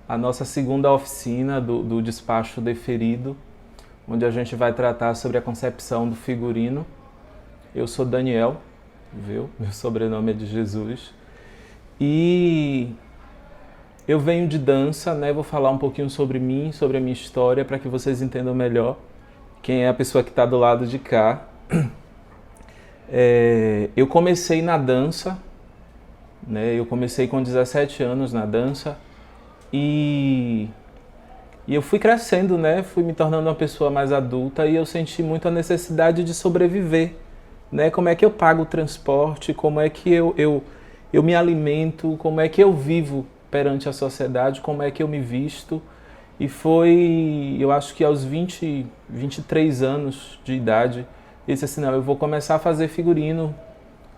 a nossa segunda oficina do Despacho Deferido, onde a gente vai tratar sobre a concepção do figurino. Eu sou Daniel, viu? Meu sobrenome é de Jesus. E eu venho de dança, né? Vou falar um pouquinho sobre mim, sobre a minha história, para que vocês entendam melhor quem é a pessoa que está do lado de cá. Eu comecei na dança, né? Eu comecei com 17 anos na dança e eu fui crescendo, né? Fui me tornando uma pessoa mais adulta e eu senti muito a necessidade de sobreviver, né? Como é que eu pago o transporte, como é que eu me alimento, como é que eu vivo perante a sociedade, como é que eu me visto. E foi, eu acho que aos 23 anos de idade, eu disse assim, não, eu vou começar a fazer figurino.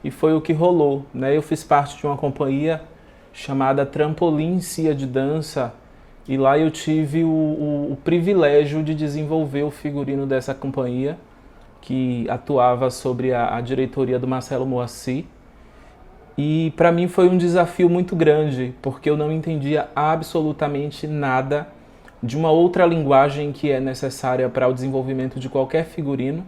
E foi o que rolou, né? Eu fiz parte de uma companhia chamada Trampolim Cia de Dança, e lá eu tive o privilégio de desenvolver o figurino dessa companhia, que atuava sobre a diretoria do Marcelo Moacir. E para mim foi um desafio muito grande, porque eu não entendia absolutamente nada de uma outra linguagem que é necessária para o desenvolvimento de qualquer figurino,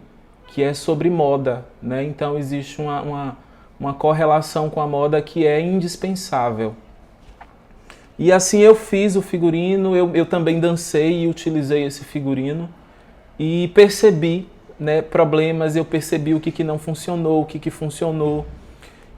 que é sobre moda, né? Então existe uma correlação com a moda que é indispensável. E assim eu fiz o figurino, eu também dancei e utilizei esse figurino e percebi, né, problemas, eu percebi o que não funcionou, o que funcionou.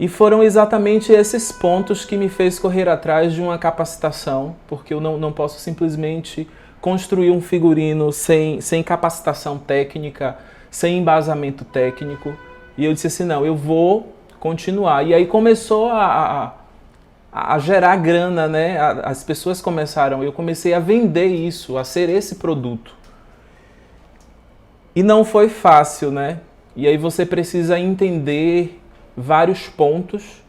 E foram exatamente esses pontos que me fez correr atrás de uma capacitação, porque eu não posso simplesmente construir um figurino sem capacitação técnica, sem embasamento técnico. E eu disse assim, não, eu vou continuar. E aí começou a gerar grana, né? As pessoas começaram, eu comecei a vender isso, a ser esse produto. E não foi fácil, né? E aí você precisa entender vários pontos.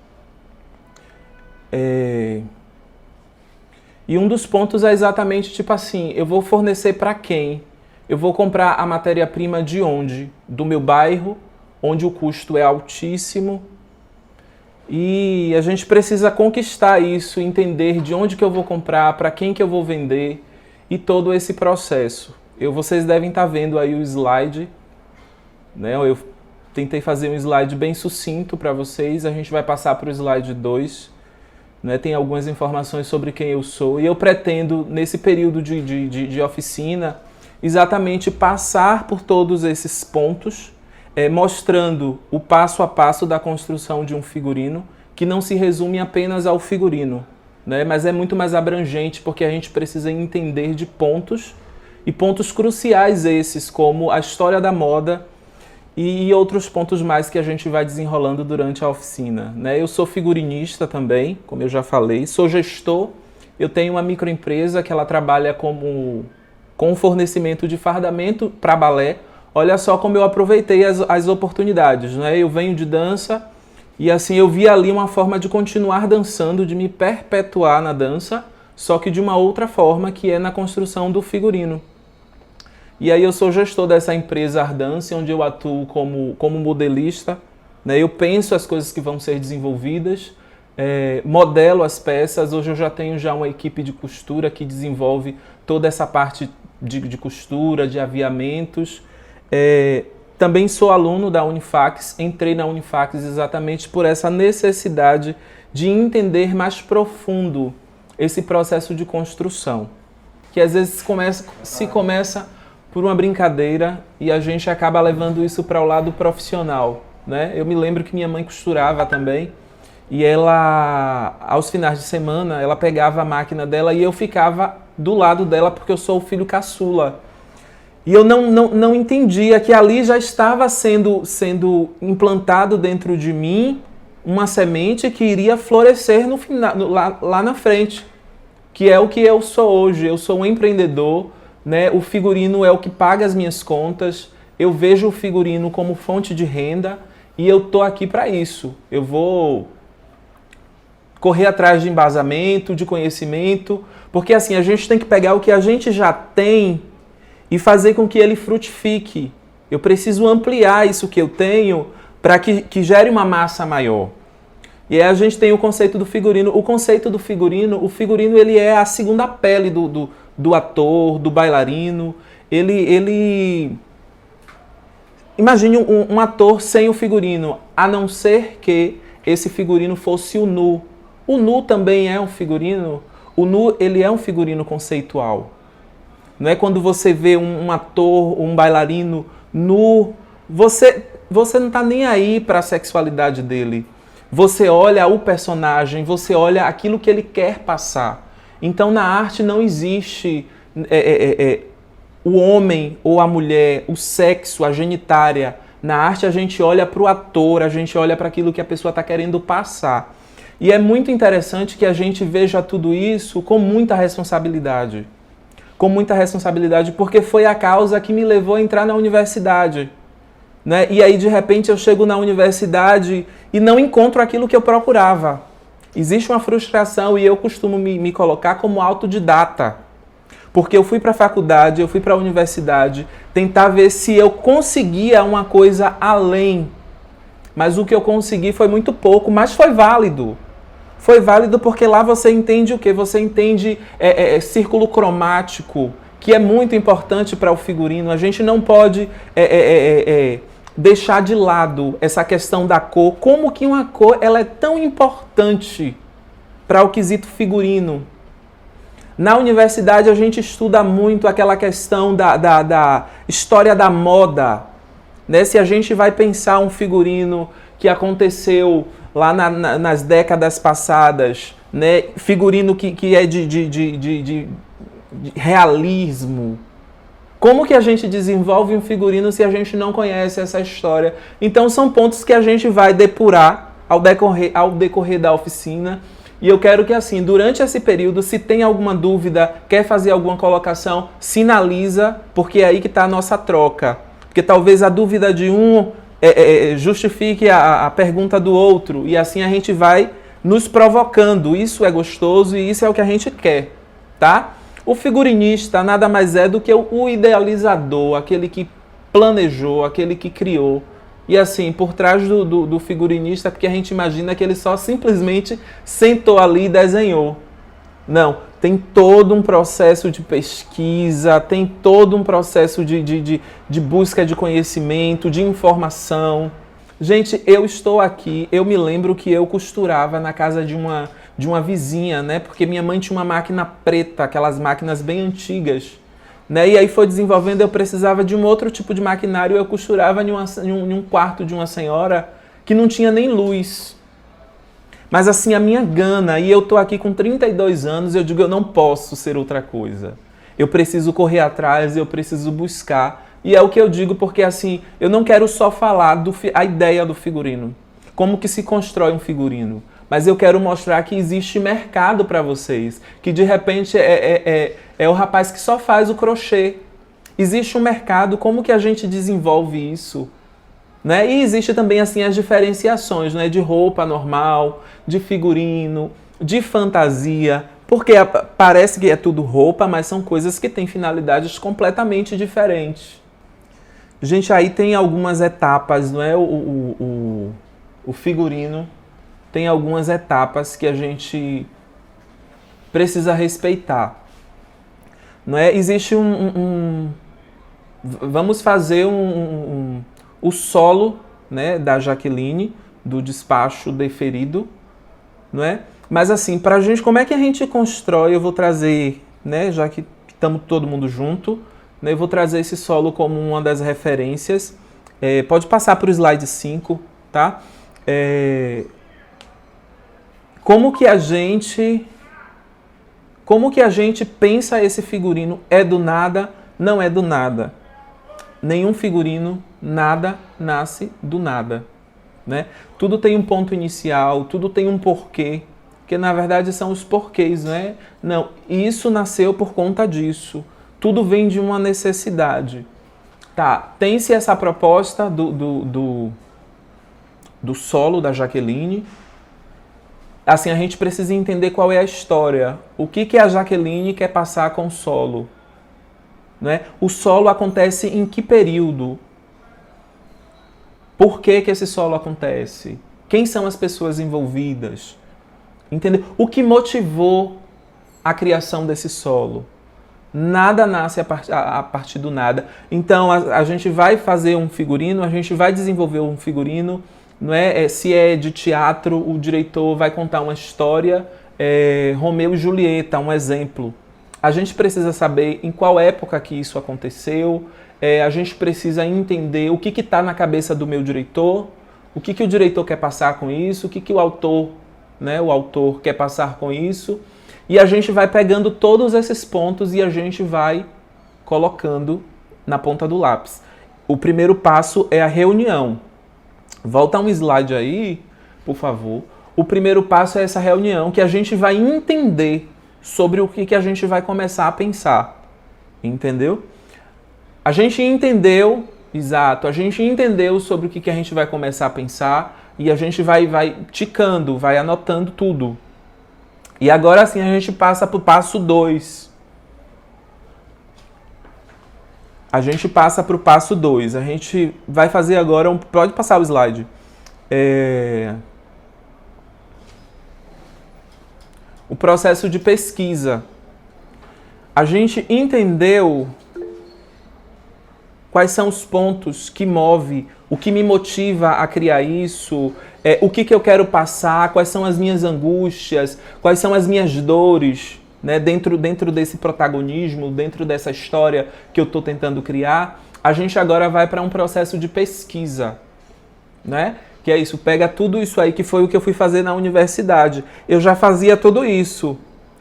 E um dos pontos é exatamente tipo assim, eu vou fornecer para quem? Eu vou comprar a matéria-prima de onde? Do meu bairro, onde o custo é altíssimo. E a gente precisa conquistar isso, entender de onde que eu vou comprar, para quem que eu vou vender e todo esse processo. Vocês devem estar vendo aí o slide, né? Eu tentei fazer um slide bem sucinto para vocês, a gente vai passar para o slide 2. Né? Tem algumas informações sobre quem eu sou e eu pretendo, nesse período de oficina, exatamente passar por todos esses pontos, mostrando o passo a passo da construção de um figurino, que não se resume apenas ao figurino, né? Mas é muito mais abrangente, porque a gente precisa entender de pontos, e pontos cruciais esses, como a história da moda e outros pontos mais que a gente vai desenrolando durante a oficina, né? Eu sou figurinista também, como eu já falei, sou gestor, eu tenho uma microempresa que ela trabalha com o fornecimento de fardamento para balé. Olha só como eu aproveitei as oportunidades, né? Eu venho de dança e assim eu vi ali uma forma de continuar dançando, de me perpetuar na dança, só que de uma outra forma, que é na construção do figurino. E aí eu sou gestor dessa empresa Ardance, onde eu atuo como modelista, né? Eu penso as coisas que vão ser desenvolvidas, modelo as peças. Hoje eu já tenho uma equipe de costura que desenvolve toda essa parte de costura, de aviamentos. Também sou aluno da Unifax, entrei na Unifax exatamente por essa necessidade de entender mais profundo esse processo de construção, que às vezes começa por uma brincadeira e a gente acaba levando isso para o lado profissional, né? Eu me lembro que minha mãe costurava também e ela, aos finais de semana, ela pegava a máquina dela e eu ficava do lado dela porque eu sou o filho caçula. E eu não entendia que ali já estava sendo implantado dentro de mim uma semente que iria florescer no final, lá na frente, que é o que eu sou hoje. Eu sou um empreendedor, né? O figurino é o que paga as minhas contas, eu vejo o figurino como fonte de renda e eu tô aqui para isso. Eu vou correr atrás de embasamento, de conhecimento, porque assim, a gente tem que pegar o que a gente já tem e fazer com que ele frutifique. Eu preciso ampliar isso que eu tenho para que gere uma massa maior. E aí a gente tem o conceito do figurino. O conceito do figurino, o figurino ele é a segunda pele do ator, do bailarino. Imagine um ator sem o figurino, a não ser que esse figurino fosse o nu. O nu também é um figurino. O nu, ele é um figurino conceitual. Não é quando você vê um ator, um bailarino nu, você não está nem aí para a sexualidade dele. Você olha o personagem, você olha aquilo que ele quer passar. Então, na arte não existe o homem ou a mulher, o sexo, a genitária. Na arte a gente olha para o ator, a gente olha para aquilo que a pessoa está querendo passar. E é muito interessante que a gente veja tudo isso com muita responsabilidade. Com muita responsabilidade, porque foi a causa que me levou a entrar na universidade. Né? E aí, de repente, eu chego na universidade e não encontro aquilo que eu procurava. Existe uma frustração e eu costumo me colocar como autodidata. Porque eu fui para a faculdade, eu fui para a universidade, tentar ver se eu conseguia uma coisa além. Mas o que eu consegui foi muito pouco, mas foi válido. Foi válido porque lá você entende o quê? Você entende círculo cromático, que é muito importante para o figurino. A gente não pode deixar de lado essa questão da cor. Como que uma cor ela é tão importante para o quesito figurino? Na universidade a gente estuda muito aquela questão da história da moda. Né? Se a gente vai pensar um figurino que aconteceu lá nas décadas passadas, né? Figurino que é de realismo. Como que a gente desenvolve um figurino se a gente não conhece essa história? Então são pontos que a gente vai depurar ao decorrer da oficina. E eu quero que assim, durante esse período, se tem alguma dúvida, quer fazer alguma colocação, sinaliza, porque é aí que está a nossa troca. Porque talvez a dúvida de um justifique a pergunta do outro. E assim a gente vai nos provocando. Isso é gostoso e isso é o que a gente quer, tá? O figurinista nada mais é do que o idealizador, aquele que planejou, aquele que criou. E assim, por trás do figurinista, porque a gente imagina que ele só simplesmente sentou ali e desenhou. Não, tem todo um processo de pesquisa, tem todo um processo de busca de conhecimento, de informação. Gente, eu estou aqui, eu me lembro que eu costurava na casa de uma vizinha, né? Porque minha mãe tinha uma máquina preta, aquelas máquinas bem antigas. Né? E aí foi desenvolvendo, eu precisava de um outro tipo de maquinário, eu costurava em um quarto de uma senhora que não tinha nem luz. Mas assim, a minha gana, e eu tô aqui com 32 anos, eu digo, eu não posso ser outra coisa. Eu preciso correr atrás, eu preciso buscar. E é o que eu digo, porque assim, eu não quero só falar a ideia do figurino. Como que se constrói um figurino. Mas eu quero mostrar que existe mercado para vocês. Que de repente é o rapaz que só faz o crochê. Existe um mercado, como que a gente desenvolve isso? Né? E existe também assim as diferenciações, né? De roupa normal, de figurino, de fantasia. Porque parece que é tudo roupa, mas são coisas que têm finalidades completamente diferentes. Gente, aí tem algumas etapas, não é? O figurino tem algumas etapas que a gente precisa respeitar. Não é? Existe vamos fazer o solo, né, da Jaqueline, do despacho deferido, não é? Mas assim, pra gente, como é que a gente constrói? Eu vou trazer, né, já que estamos todo mundo junto, né, eu vou trazer esse solo como uma das referências. Pode passar para o slide 5, tá? Como que a gente pensa esse figurino? É do nada? Não é do nada. Nenhum figurino, nada nasce do nada. Né? Tudo tem um ponto inicial, tudo tem um porquê, que na verdade são os porquês, né? Não, isso nasceu por conta disso. Tudo vem de uma necessidade. Tá, tem-se essa proposta do solo da Jaqueline. Assim, a gente precisa entender qual é a história. O que a Jaqueline quer passar com o solo? Né? O solo acontece em que período? Por que esse solo acontece? Quem são as pessoas envolvidas? Entendeu? O que motivou a criação desse solo? Nada nasce a partir do nada. Então, a gente vai fazer um figurino, a gente vai desenvolver um figurino, não é? Se é de teatro, o diretor vai contar uma história, Romeu e Julieta, um exemplo. A gente precisa saber em qual época que isso aconteceu, a gente precisa entender o que está na cabeça do meu diretor, o que o diretor quer passar com isso, o que o autor, né, o autor quer passar com isso. E a gente vai pegando todos esses pontos e a gente vai colocando na ponta do lápis. O primeiro passo é a reunião. Volta um slide aí, por favor. O primeiro passo é essa reunião que a gente vai entender sobre o que a gente vai começar a pensar. Entendeu? A gente entendeu, exato, a gente entendeu sobre o que a gente vai começar a pensar e a gente vai ticando, vai anotando tudo. E agora sim a gente passa para o passo 2. A gente passa para o passo 2. A gente vai fazer agora Pode passar o slide. O processo de pesquisa. A gente entendeu quais são os pontos que movem, o que me motiva a criar isso, o que eu quero passar, quais são as minhas angústias, quais são as minhas dores, né, dentro desse protagonismo, dentro dessa história que eu estou tentando criar. A gente agora vai para um processo de pesquisa, né? Que é isso, pega tudo isso aí que foi o que eu fui fazer na universidade. Eu já fazia tudo isso.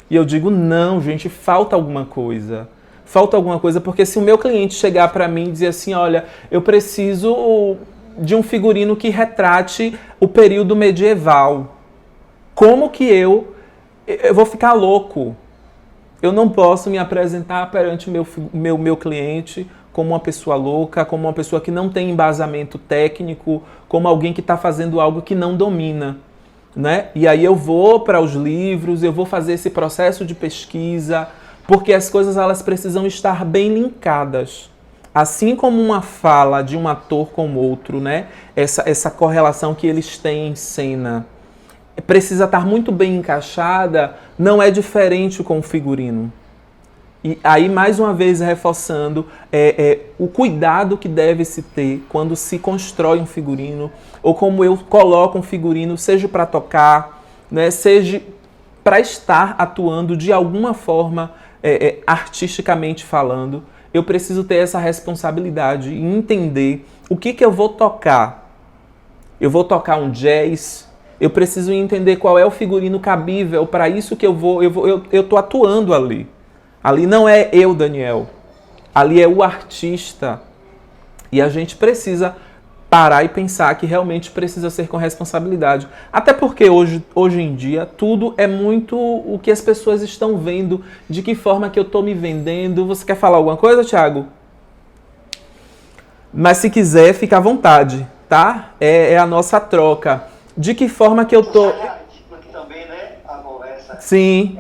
E eu digo, não, gente, falta alguma coisa. Falta alguma coisa, porque se o meu cliente chegar para mim e dizer assim, olha, eu preciso de um figurino que retrate o período medieval. Como que eu vou ficar louco? Eu não posso me apresentar perante o meu cliente como uma pessoa louca, como uma pessoa que não tem embasamento técnico, como alguém que está fazendo algo que não domina, né? E aí eu vou para os livros, eu vou fazer esse processo de pesquisa, porque as coisas elas precisam estar bem linkadas. Assim como uma fala de um ator com o outro, né? Essa correlação que eles têm em cena precisa estar muito bem encaixada, não é diferente com o figurino. E aí, mais uma vez, reforçando o cuidado que deve se ter quando se constrói um figurino, ou como eu coloco um figurino, seja para tocar, né, seja para estar atuando de alguma forma, artisticamente falando. Eu preciso ter essa responsabilidade e entender o que eu vou tocar. Eu vou tocar um jazz, eu preciso entender qual é o figurino cabível para isso que eu estou atuando ali. Ali não é eu, Daniel. Ali é o artista. E a gente precisa parar e pensar que realmente precisa ser com responsabilidade. Até porque hoje em dia tudo é muito o que as pessoas estão vendo, de que forma que eu estou me vendendo. Você quer falar alguma coisa, Thiago? Mas se quiser, fica à vontade, tá? É a nossa troca. De que forma que eu estou... Também, né? A conversa. Sim.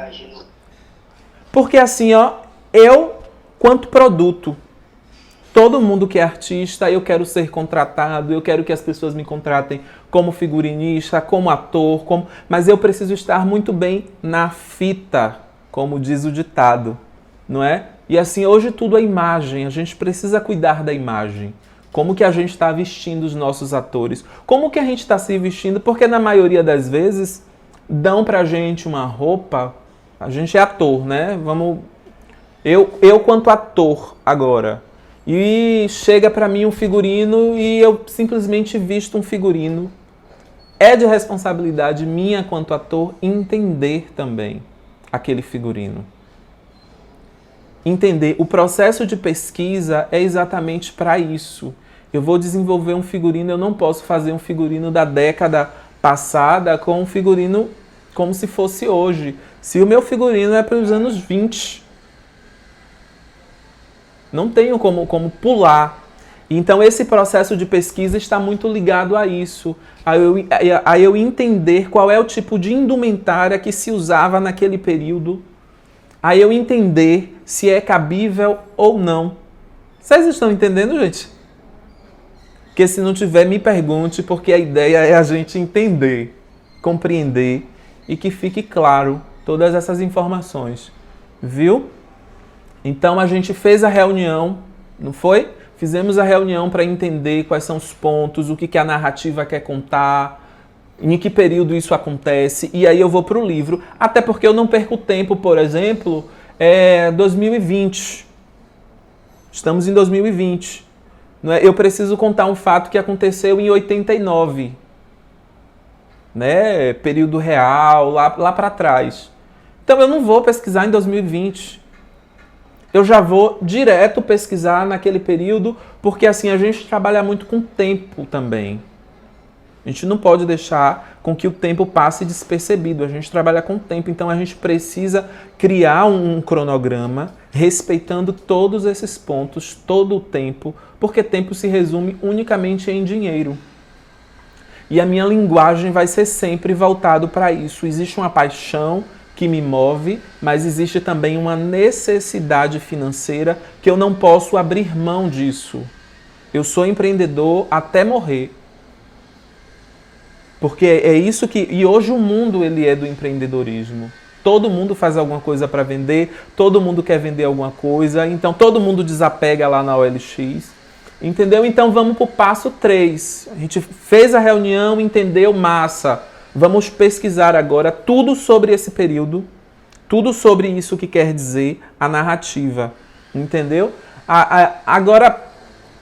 Porque assim, ó, eu, quanto produto, todo mundo que é artista, eu quero ser contratado, eu quero que as pessoas me contratem como figurinista, como ator, mas eu preciso estar muito bem na fita, como diz o ditado, não é? E assim, hoje tudo é imagem, a gente precisa cuidar da imagem. Como que a gente está vestindo os nossos atores? Como que a gente está se vestindo? Porque na maioria das vezes dão pra gente uma roupa... A gente é ator, né? Eu quanto ator agora. E chega pra mim um figurino e eu simplesmente visto um figurino. É de responsabilidade minha quanto ator entender também aquele figurino. Entender. O processo de pesquisa é exatamente para isso. Eu vou desenvolver um figurino, eu não posso fazer um figurino da década passada com um figurino como se fosse hoje. Se o meu figurino é para os anos 20, não tenho como pular. Então esse processo de pesquisa está muito ligado a isso, a eu entender qual é o tipo de indumentária que se usava naquele período, a eu entender se é cabível ou não. Vocês estão entendendo, gente? Porque se não tiver, me pergunte, porque a ideia é a gente entender, compreender e que fique claro todas essas informações. Viu? Então a gente fez a reunião, não foi? Fizemos a reunião para entender quais são os pontos, o que a narrativa quer contar, em que período isso acontece, e aí eu vou para o livro. Até porque eu não perco tempo, por exemplo, 2020. Estamos em 2020. Não é? Eu preciso contar um fato que aconteceu em 89. Né? Período real, lá para trás. Então eu não vou pesquisar em 2020. Eu já vou direto pesquisar naquele período, porque assim a gente trabalha muito com tempo também. A gente não pode deixar com que o tempo passe despercebido. A gente trabalha com tempo, então a gente precisa criar um cronograma respeitando todos esses pontos, todo o tempo, porque tempo se resume unicamente em dinheiro. E a minha linguagem vai ser sempre voltado para isso. Existe uma paixão que me move, mas existe também uma necessidade financeira que eu não posso abrir mão disso. Eu sou empreendedor até morrer. Porque é isso que... E hoje o mundo ele é do empreendedorismo. Todo mundo faz alguma coisa para vender, todo mundo quer vender alguma coisa, então todo mundo desapega lá na OLX. Entendeu? Então vamos para o passo 3. A gente fez a reunião, entendeu? Massa. Vamos pesquisar agora tudo sobre esse período, tudo sobre isso que quer dizer a narrativa. Entendeu? Agora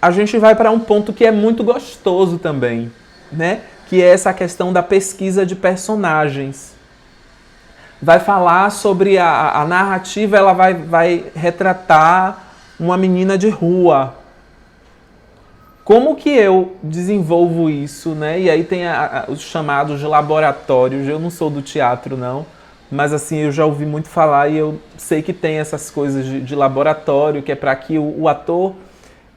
a gente vai para um ponto que é muito gostoso também, né? Que é essa questão da pesquisa de personagens. Vai falar sobre a narrativa, ela vai retratar uma menina de rua. Como que eu desenvolvo isso, né? E aí tem os chamados de laboratórios. Eu não sou do teatro, não. Mas assim, eu já ouvi muito falar e eu sei que tem essas coisas de laboratório, que é para que o ator,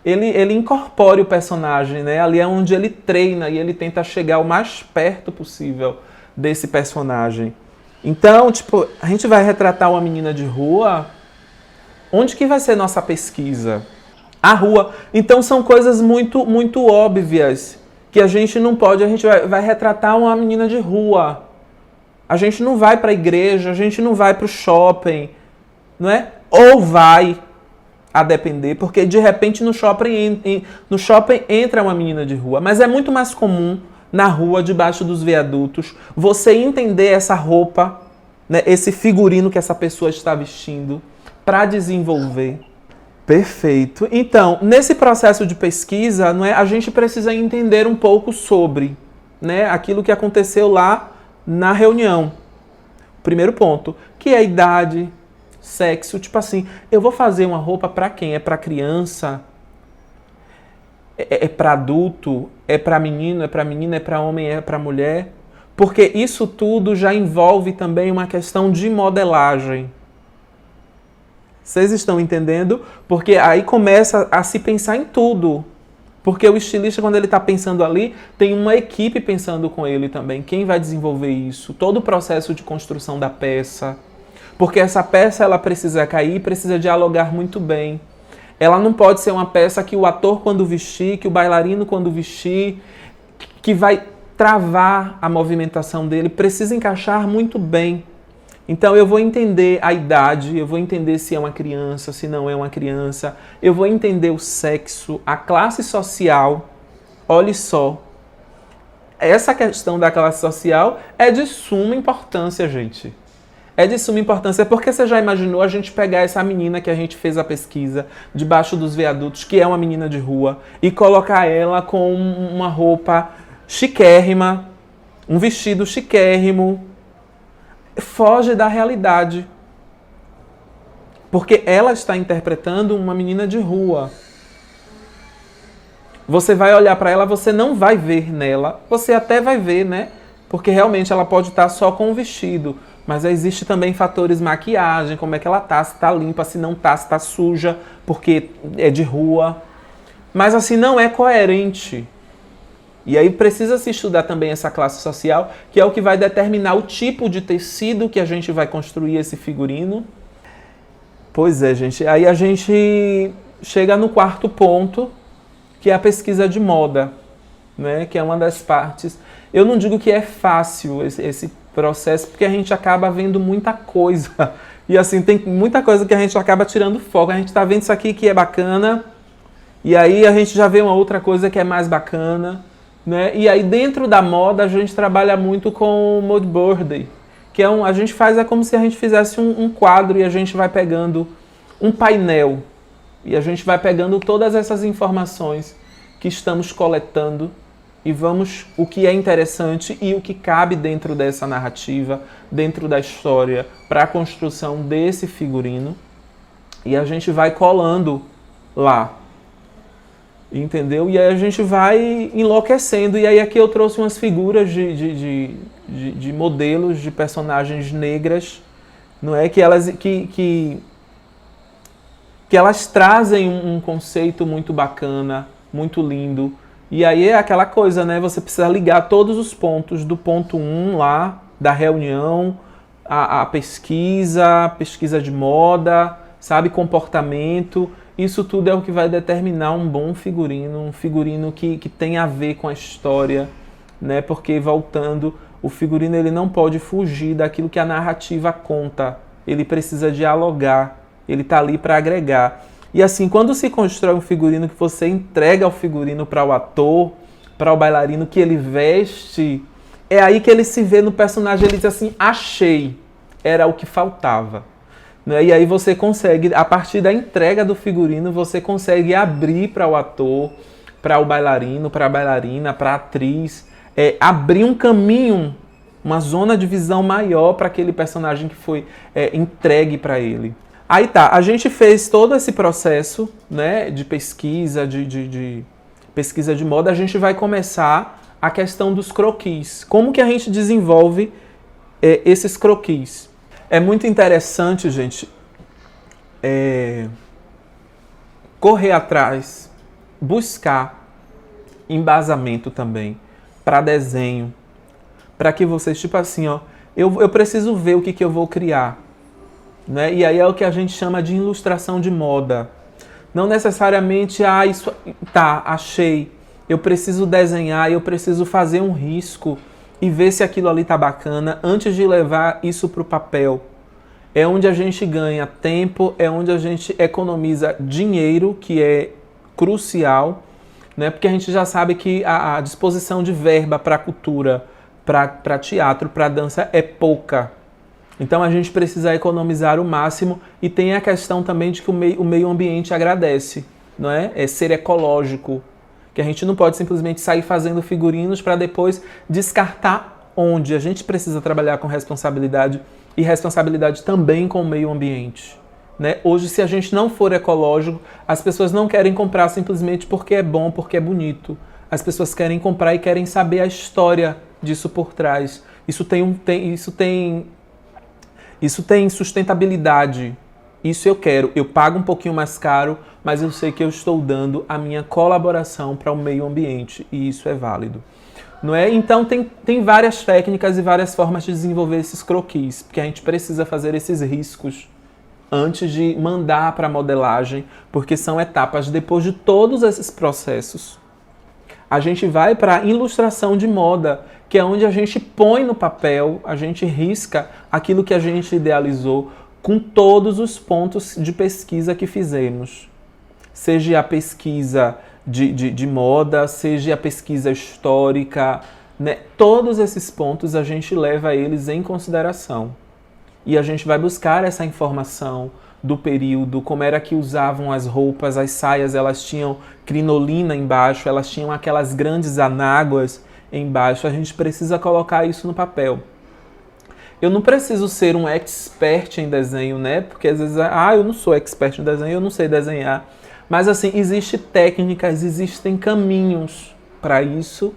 ele incorpore o personagem, né? Ali é onde ele treina e ele tenta chegar o mais perto possível desse personagem. Então, tipo, a gente vai retratar uma menina de rua. Onde que vai ser nossa pesquisa? A rua. Então são coisas muito, muito óbvias que a gente não pode. A gente vai retratar uma menina de rua. A gente não vai para a igreja, a gente não vai para o shopping, não é? Ou vai, a depender, porque de repente no shopping entra uma menina de rua. Mas é muito mais comum na rua, debaixo dos viadutos, você entender essa roupa, né, esse figurino que essa pessoa está vestindo, para desenvolver. Perfeito. Então, nesse processo de pesquisa, não é, a gente precisa entender um pouco sobre, né, aquilo que aconteceu lá na reunião. Primeiro ponto, que é a idade, sexo, tipo assim, eu vou fazer uma roupa para quem? É para criança? É para adulto? É para menino? É para menina? É para homem? É para mulher? Porque isso tudo já envolve também uma questão de modelagem. Vocês estão entendendo? Porque aí começa a se pensar em tudo. Porque o estilista, quando ele está pensando ali, tem uma equipe pensando com ele também. Quem vai desenvolver isso? Todo o processo de construção da peça. Porque essa peça ela precisa cair, precisa dialogar muito bem. Ela não pode ser uma peça que o ator quando vestir, que o bailarino quando vestir, que vai travar a movimentação dele. Precisa encaixar muito bem. Então eu vou entender a idade, eu vou entender se é uma criança, se não é uma criança, eu vou entender o sexo, a classe social. Olhe só, essa questão da classe social é de suma importância, gente. É de suma importância, porque você já imaginou a gente pegar essa menina que a gente fez a pesquisa, debaixo dos viadutos, que é uma menina de rua, e colocar ela com uma roupa chiquérrima, um vestido chiquérrimo, foge da realidade. Porque ela está interpretando uma menina de rua. Você vai olhar para ela, você não vai ver nela. Você até vai ver, né? Porque realmente ela pode estar só com o vestido. Mas existe também fatores maquiagem, como é que ela tá, se tá limpa, se não tá, se tá suja, porque é de rua. Mas assim, não é coerente. E aí precisa se estudar também essa classe social, que é o que vai determinar o tipo de tecido que a gente vai construir esse figurino. Pois é, gente. Aí a gente chega no quarto ponto, que é a pesquisa de moda. né? Que é uma das partes. Eu não digo que é fácil esse processo, porque a gente acaba vendo muita coisa. E assim, tem muita coisa que a gente acaba tirando foco. A gente está vendo isso aqui que é bacana, e aí a gente já vê uma outra coisa que é mais bacana, né? E aí dentro da moda a gente trabalha muito com o mood board, que é a gente faz como se a gente fizesse um quadro e a gente vai pegando um painel e a gente vai pegando todas essas informações que estamos coletando e vamos o que é interessante e o que cabe dentro dessa narrativa, dentro da história, para a construção desse figurino, e a gente vai colando lá. Entendeu? E aí a gente vai enlouquecendo. E aí aqui eu trouxe umas figuras de modelos de personagens negras, não é? Que elas trazem um conceito muito bacana, muito lindo. E aí é aquela coisa, né? Você precisa ligar todos os pontos, do ponto 1 lá, da reunião, a pesquisa de moda, sabe? Comportamento. Isso tudo é o que vai determinar um bom figurino, um figurino que tem a ver com a história, né? Porque, voltando, o figurino ele não pode fugir daquilo que a narrativa conta. Ele precisa dialogar, ele está ali para agregar. E assim, quando se constrói um figurino que você entrega o figurino para o ator, para o bailarino que ele veste, é aí que ele se vê no personagem, ele diz assim, achei, era o que faltava. E aí você consegue, a partir da entrega do figurino, você consegue abrir para o ator, para o bailarino, para a bailarina, para a atriz, abrir um caminho, uma zona de visão maior para aquele personagem que foi entregue para ele. Aí tá, a gente fez todo esse processo, né, de pesquisa, de pesquisa de moda, a gente vai começar a questão dos croquis. Como que a gente desenvolve esses croquis? É muito interessante, gente, correr atrás, buscar embasamento também para desenho, para que vocês, tipo assim, ó, eu preciso ver o que eu vou criar, né? E aí é o que a gente chama de ilustração de moda. Não necessariamente, isso, tá, achei, eu preciso desenhar, eu preciso fazer um risco e ver se aquilo ali tá bacana antes de levar isso para o papel. É onde a gente ganha tempo, é onde a gente economiza dinheiro, que é crucial, né? Porque a gente já sabe que a disposição de verba para cultura, para teatro, para dança é pouca. Então a gente precisa economizar o máximo, e tem a questão também de que o meio ambiente agradece, não é? É ser ecológico, que a gente não pode simplesmente sair fazendo figurinos para depois descartar onde. A gente precisa trabalhar com responsabilidade, e responsabilidade também com o meio ambiente, né? Hoje, se a gente não for ecológico, as pessoas não querem comprar simplesmente porque é bom, porque é bonito. As pessoas querem comprar e querem saber a história disso por trás. Isso tem sustentabilidade. Isso eu quero. Eu pago um pouquinho mais caro, mas eu sei que eu estou dando a minha colaboração para o meio ambiente, e isso é válido. Não é? Então tem várias técnicas e várias formas de desenvolver esses croquis, porque a gente precisa fazer esses riscos antes de mandar para a modelagem, porque são etapas. Depois de todos esses processos, a gente vai para a ilustração de moda, que é onde a gente põe no papel, a gente risca aquilo que a gente idealizou com todos os pontos de pesquisa que fizemos. Seja a pesquisa de moda, seja a pesquisa histórica, né? Todos esses pontos a gente leva eles em consideração. E a gente vai buscar essa informação do período, como era que usavam as roupas, as saias, elas tinham crinolina embaixo, elas tinham aquelas grandes anáguas embaixo. A gente precisa colocar isso no papel. Eu não preciso ser um expert em desenho, né? Porque às vezes, eu não sou expert em desenho, eu não sei desenhar. Mas assim, existem técnicas, existem caminhos para isso,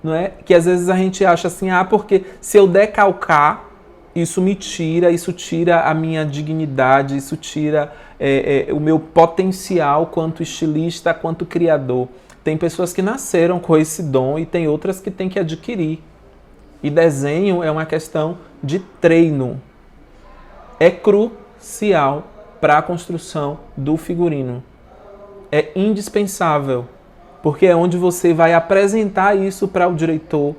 não é? Que às vezes a gente acha assim, porque se eu decalcar, isso tira a minha dignidade, isso tira o meu potencial quanto estilista, quanto criador. Tem pessoas que nasceram com esse dom e tem outras que têm que adquirir. E desenho é uma questão de treino. É crucial para a construção do figurino. É indispensável. porque é onde você vai apresentar isso para o diretor,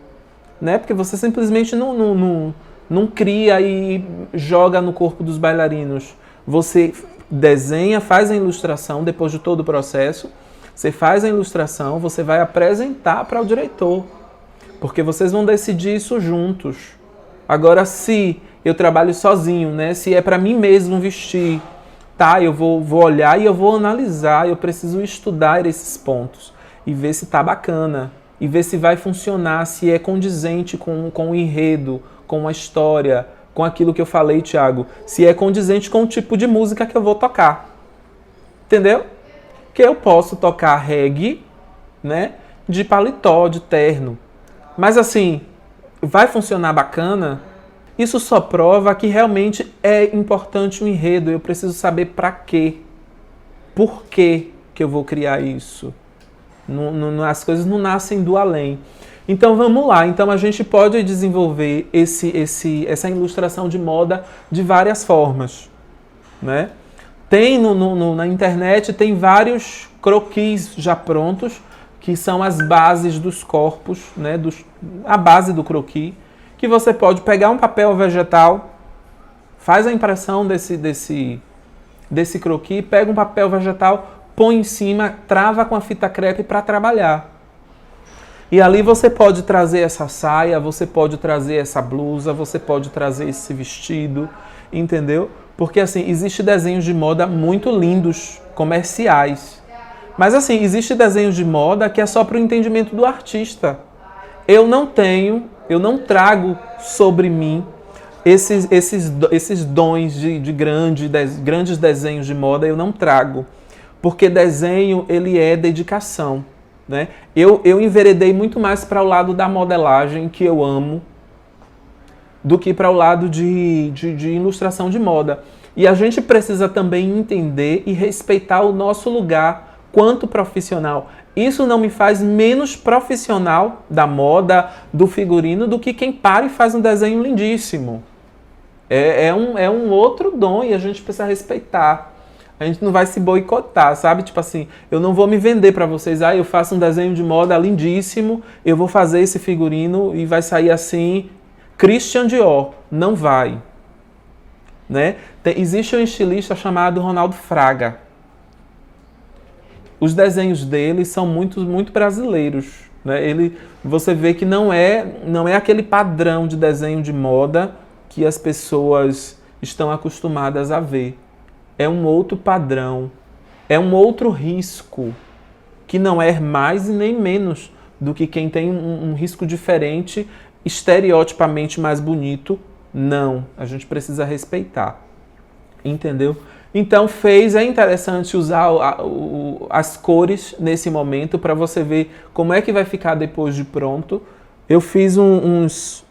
né? Porque você simplesmente não cria e joga no corpo dos bailarinos. Você desenha, faz a ilustração depois de todo o processo, você faz a ilustração, você vai apresentar para o diretor, porque vocês vão decidir isso juntos. Agora, se eu trabalho sozinho, né? Se é para mim mesmo vestir, tá? Eu vou olhar e eu vou analisar, eu preciso estudar esses pontos e ver se tá bacana, e ver se vai funcionar, se é condizente com o enredo, com a história, com aquilo que eu falei, Thiago, se é condizente com o tipo de música que eu vou tocar. Entendeu? Que eu posso tocar reggae, né, de paletó, de terno. Mas assim, vai funcionar bacana? Isso só prova que realmente é importante o enredo. Eu preciso saber para quê. Por que eu vou criar isso? As coisas não nascem do além. Então vamos lá. Então a gente pode desenvolver essa ilustração de moda de várias formas, né? Tem na internet, tem vários croquis já prontos, que são as bases dos corpos, né? A base do croquis, que você pode pegar um papel vegetal, faz a impressão desse croquis, pega um papel vegetal, põe em cima, trava com a fita crepe para trabalhar. E ali você pode trazer essa saia, você pode trazer essa blusa, você pode trazer esse vestido, entendeu? Porque assim, existem desenhos de moda muito lindos, comerciais. Mas assim, existem desenhos de moda que é só para o entendimento do artista. Eu não trago sobre mim esses dons de grandes desenhos de moda, eu não trago. Porque desenho, ele é dedicação, né? Eu enveredei muito mais para o lado da modelagem, que eu amo, do que para o lado de ilustração de moda. E a gente precisa também entender e respeitar o nosso lugar quanto profissional. Isso não me faz menos profissional da moda, do figurino, do que quem para e faz um desenho lindíssimo. É um outro dom e a gente precisa respeitar. A gente não vai se boicotar, sabe? Tipo assim, eu não vou me vender para vocês. Eu faço um desenho de moda lindíssimo, eu vou fazer esse figurino e vai sair assim, Christian Dior. Não vai. Né? Existe um estilista chamado Ronaldo Fraga. Os desenhos dele são muito brasileiros. Né? Você vê que não é aquele padrão de desenho de moda que as pessoas estão acostumadas a ver. É um outro padrão, é um outro risco, que não é mais e nem menos do que quem tem um risco diferente, estereotipamente mais bonito. Não, a gente precisa respeitar, entendeu? Então é interessante usar as cores nesse momento para você ver como é que vai ficar depois de pronto. Eu fiz uns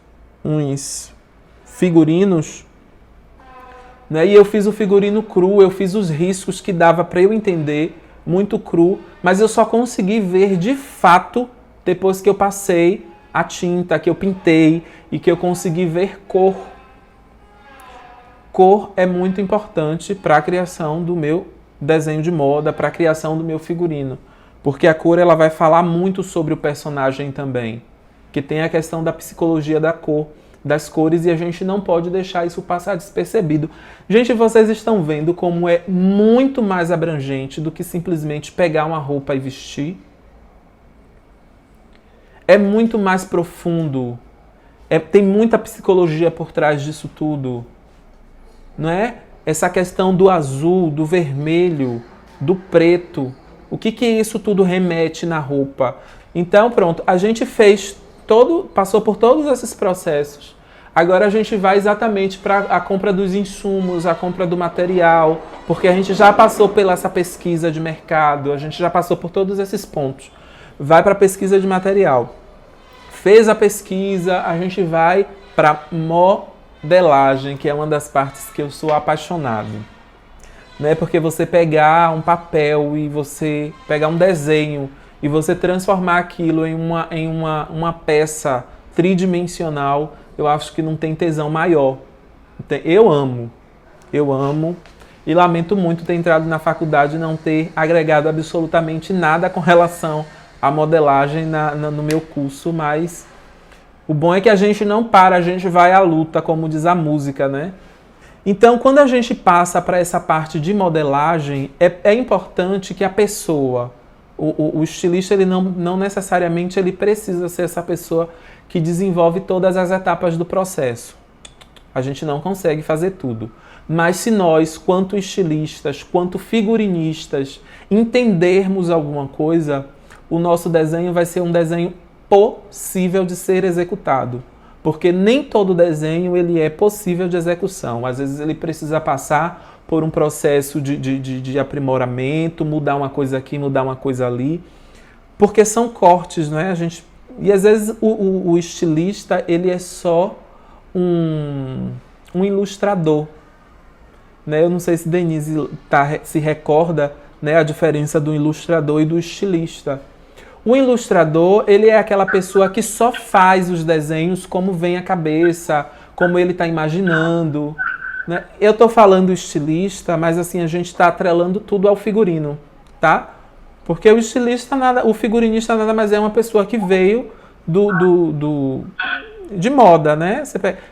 figurinos, né? E eu fiz o figurino cru, eu fiz os riscos que dava para eu entender, muito cru, mas eu só consegui ver de fato depois que eu passei a tinta, que eu pintei e que eu consegui ver cor. Cor é muito importante para a criação do meu desenho de moda, para a criação do meu figurino, porque a cor ela vai falar muito sobre o personagem também, que tem a questão da psicologia da cor, das cores, e a gente não pode deixar isso passar despercebido. Gente, vocês estão vendo como é muito mais abrangente do que simplesmente pegar uma roupa e vestir? É muito mais profundo. Tem muita psicologia por trás disso tudo. Não é? Essa questão do azul, do vermelho, do preto. O que isso tudo remete na roupa? Então, pronto, a gente passou por todos esses processos. Agora a gente vai exatamente para a compra dos insumos, a compra do material, porque a gente já passou pela essa pesquisa de mercado, a gente já passou por todos esses pontos. Vai para a pesquisa de material. Fez a pesquisa, a gente vai para modelagem, que é uma das partes que eu sou apaixonado. Né? Porque você pegar um papel e você pegar um desenho e você transformar aquilo em uma peça tridimensional, eu acho que não tem tesão maior. Eu amo e lamento muito ter entrado na faculdade e não ter agregado absolutamente nada com relação a modelagem no meu curso, mas o bom é que a gente não para, a gente vai à luta, como diz a música, né? Então, quando a gente passa para essa parte de modelagem, é importante que a pessoa, o estilista, ele não necessariamente ele precisa ser essa pessoa que desenvolve todas as etapas do processo. A gente não consegue fazer tudo. Mas se nós, quanto estilistas, quanto figurinistas, entendermos alguma coisa, o nosso desenho vai ser um desenho possível de ser executado. Porque nem todo desenho ele é possível de execução. Às vezes ele precisa passar por um processo de aprimoramento, mudar uma coisa aqui, mudar uma coisa ali. Porque são cortes, não é? E às vezes o estilista ele é só um ilustrador. Né? Eu não sei se Denise se recorda, né, a diferença do ilustrador e do estilista. O ilustrador, ele é aquela pessoa que só faz os desenhos como vem à cabeça, como ele está imaginando. Né? Eu estou falando estilista, mas assim, a gente está atrelando tudo ao figurino, tá? Porque o estilista, o figurinista nada mais é uma pessoa que veio de moda, né?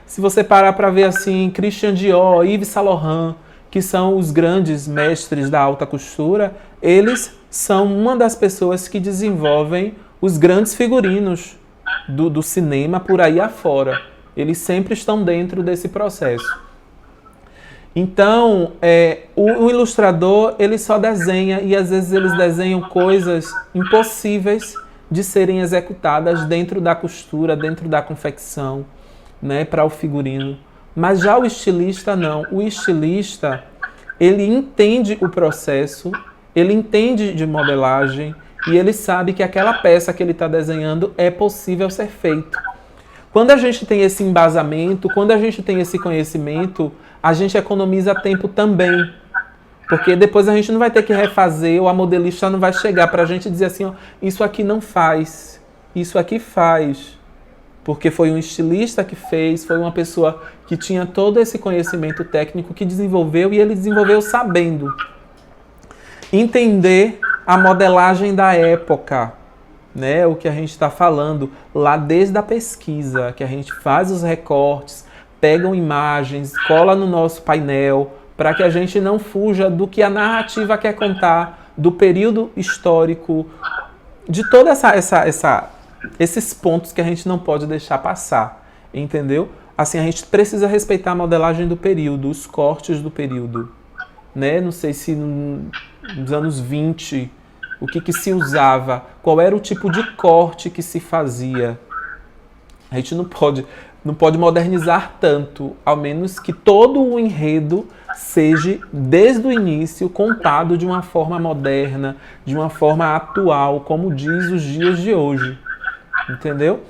Se você parar para ver assim, Christian Dior, Yves Saint Laurent, que são os grandes mestres da alta costura, eles são uma das pessoas que desenvolvem os grandes figurinos do cinema por aí afora. Eles sempre estão dentro desse processo. Então, o ilustrador, ele só desenha e às vezes eles desenham coisas impossíveis de serem executadas dentro da costura, dentro da confecção, né, para o figurino. Mas já o estilista não. O estilista, ele entende o processo, ele entende de modelagem e ele sabe que aquela peça que ele está desenhando é possível ser feita. Quando a gente tem esse embasamento, quando a gente tem esse conhecimento, a gente economiza tempo também. Porque depois a gente não vai ter que refazer, ou a modelista não vai chegar para a gente e dizer assim, ó, isso aqui não faz, isso aqui faz. Porque foi um estilista que fez, foi uma pessoa que tinha todo esse conhecimento técnico que desenvolveu, e ele desenvolveu sabendo. Entender a modelagem da época, né? O que a gente está falando lá desde a pesquisa, que a gente faz os recortes, pegam imagens, cola no nosso painel, para que a gente não fuja do que a narrativa quer contar, do período histórico, de toda esses pontos que a gente não pode deixar passar, entendeu? Assim, a gente precisa respeitar a modelagem do período, os cortes do período, né? Não sei se nos anos 20, o que se usava, qual era o tipo de corte que se fazia. A gente não pode modernizar tanto, ao menos que todo o enredo seja, desde o início, contado de uma forma moderna, de uma forma atual, como diz os dias de hoje. Entendeu?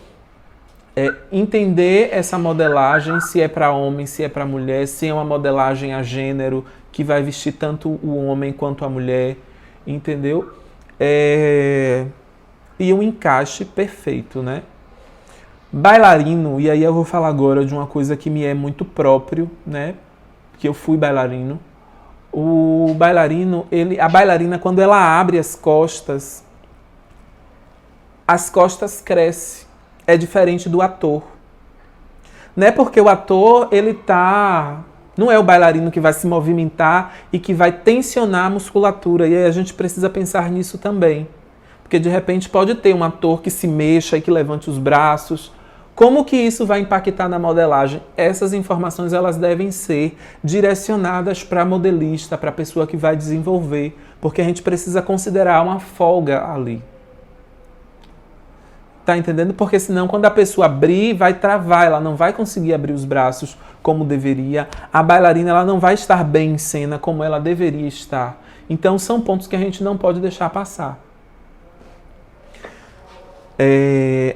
Entender essa modelagem, se é para homem, se é para mulher, se é uma modelagem a gênero, que vai vestir tanto o homem quanto a mulher, entendeu? E um encaixe perfeito, né? Bailarino, e aí eu vou falar agora de uma coisa que me é muito próprio, né? Que eu fui bailarino. O bailarino, a bailarina, quando ela abre as costas crescem. É diferente do ator. Não é porque o ator, não é o bailarino que vai se movimentar e que vai tensionar a musculatura. E aí a gente precisa pensar nisso também. Porque de repente pode ter um ator que se mexa e que levante os braços. Como que isso vai impactar na modelagem? Essas informações elas devem ser direcionadas para a modelista, para a pessoa que vai desenvolver. Porque a gente precisa considerar uma folga ali. Tá entendendo? Porque senão quando a pessoa abrir, vai travar, ela não vai conseguir abrir os braços como deveria. A bailarina ela não vai estar bem em cena como ela deveria estar. Então são pontos que a gente não pode deixar passar.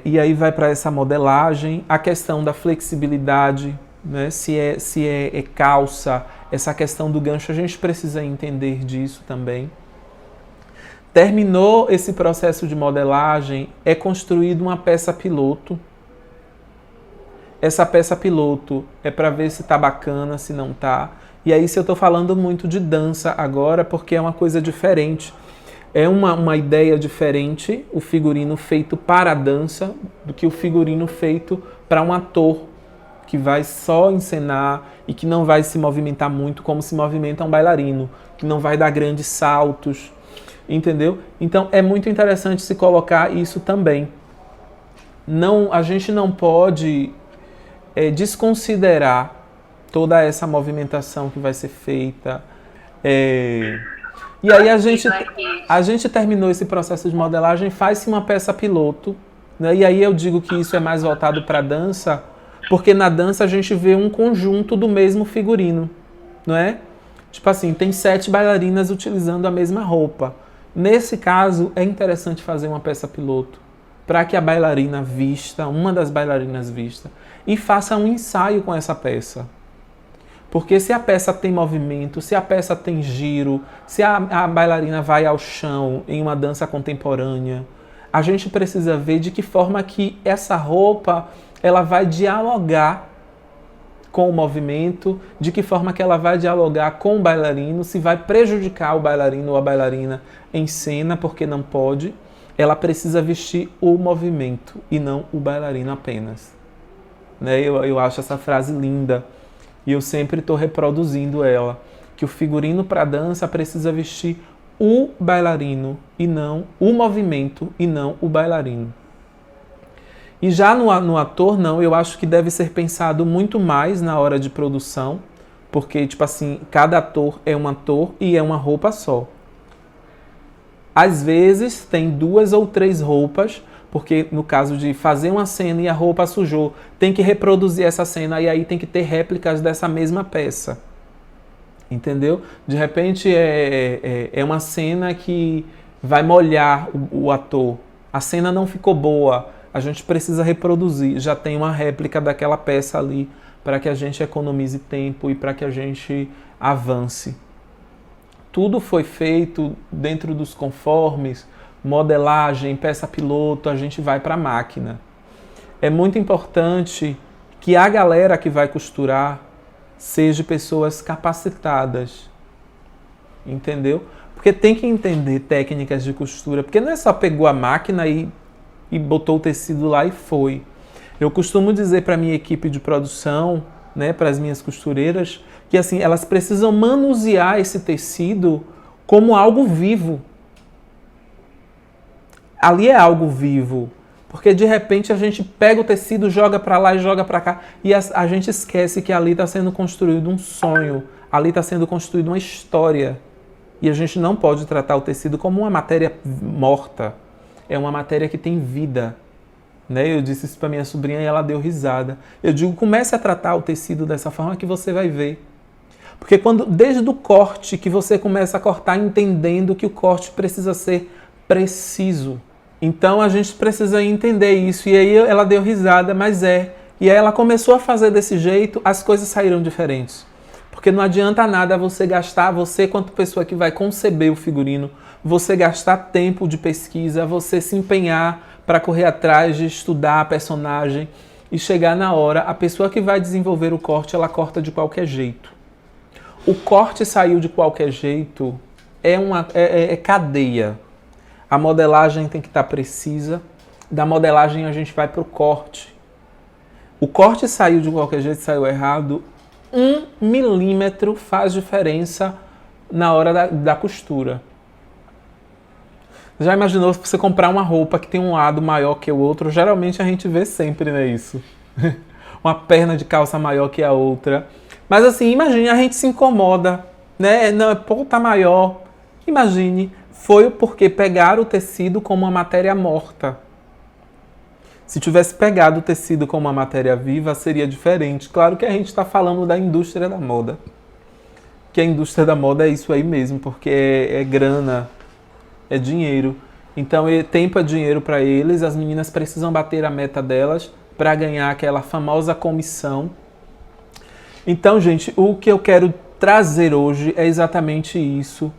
E aí vai para essa modelagem, a questão da flexibilidade, né? Se é calça, essa questão do gancho, a gente precisa entender disso também. Terminou esse processo de modelagem, é construída uma peça piloto. Essa peça piloto é para ver se está bacana, se não está. E aí, se eu estou falando muito de dança agora, porque é uma coisa diferente. É uma ideia diferente o figurino feito para a dança do que o figurino feito para um ator que vai só encenar e que não vai se movimentar muito como se movimenta um bailarino, que não vai dar grandes saltos, entendeu? Então é muito interessante se colocar isso também. A gente não pode desconsiderar toda essa movimentação que vai ser feita. E aí a gente terminou esse processo de modelagem, faz-se uma peça piloto, né? E aí eu digo que isso é mais voltado para a dança, porque na dança a gente vê um conjunto do mesmo figurino, não é? Tipo assim, tem 7 bailarinas utilizando a mesma roupa. Nesse caso, é interessante fazer uma peça piloto, para que a bailarina vista, uma das bailarinas vista, e faça um ensaio com essa peça. Porque se a peça tem movimento, se a peça tem giro, se a bailarina vai ao chão em uma dança contemporânea, a gente precisa ver de que forma que essa roupa ela vai dialogar com o movimento, de que forma que ela vai dialogar com o bailarino, se vai prejudicar o bailarino ou a bailarina em cena, porque não pode. Ela precisa vestir o movimento e não o bailarino apenas. Né? Eu acho essa frase linda e eu sempre estou reproduzindo ela, que o figurino para dança precisa vestir o bailarino e não o movimento e não o bailarino. E já no ator, não, eu acho que deve ser pensado muito mais na hora de produção, porque, tipo assim, cada ator é um ator e é uma roupa só. Às vezes tem 2 ou 3 roupas, porque no caso de fazer uma cena e a roupa sujou, tem que reproduzir essa cena e aí tem que ter réplicas dessa mesma peça. Entendeu? De repente é uma cena que vai molhar o ator. A cena não ficou boa, a gente precisa reproduzir. Já tem uma réplica daquela peça ali para que a gente economize tempo e para que a gente avance. Tudo foi feito dentro dos conformes, modelagem, peça piloto, a gente vai para a máquina. É muito importante que a galera que vai costurar seja pessoas capacitadas, entendeu? Porque tem que entender técnicas de costura, porque não é só pegou a máquina e botou o tecido lá e foi. Eu costumo dizer para a minha equipe de produção, né, para as minhas costureiras, que assim, elas precisam manusear esse tecido como algo vivo. Ali é algo vivo, porque de repente a gente pega o tecido, joga para lá e joga para cá, e a gente esquece que ali está sendo construído um sonho, ali está sendo construída uma história. E a gente não pode tratar o tecido como uma matéria morta, é uma matéria que tem vida. Né? Eu disse isso para minha sobrinha e ela deu risada. Eu digo, comece a tratar o tecido dessa forma que você vai ver. Porque desde o corte que você começa a cortar entendendo que o corte precisa ser preciso. Então a gente precisa entender isso. E aí ela deu risada, mas E aí ela começou a fazer desse jeito, as coisas saíram diferentes. Porque não adianta nada você gastar, você quanto pessoa que vai conceber o figurino, você gastar tempo de pesquisa, você se empenhar para correr atrás de estudar a personagem e chegar na hora, a pessoa que vai desenvolver o corte, ela corta de qualquer jeito. O corte saiu de qualquer jeito, é cadeia. A modelagem tem que estar precisa, da modelagem a gente vai para o corte. O corte saiu de qualquer jeito, saiu errado, 1 milímetro faz diferença na hora da costura. Já imaginou se você comprar uma roupa que tem um lado maior que o outro? Geralmente a gente vê sempre, né, isso. Uma perna de calça maior que a outra. Mas assim, imagine, a gente se incomoda, né? Não, pô, tá maior. Imagine, foi porque pegaram o tecido como uma matéria morta. Se tivesse pegado o tecido como uma matéria viva, seria diferente. Claro que a gente está falando da indústria da moda. Que a indústria da moda é isso aí mesmo, porque é grana, é dinheiro. Então, tempo é dinheiro para eles, as meninas precisam bater a meta delas para ganhar aquela famosa comissão. Então, gente, o que eu quero trazer hoje é exatamente isso.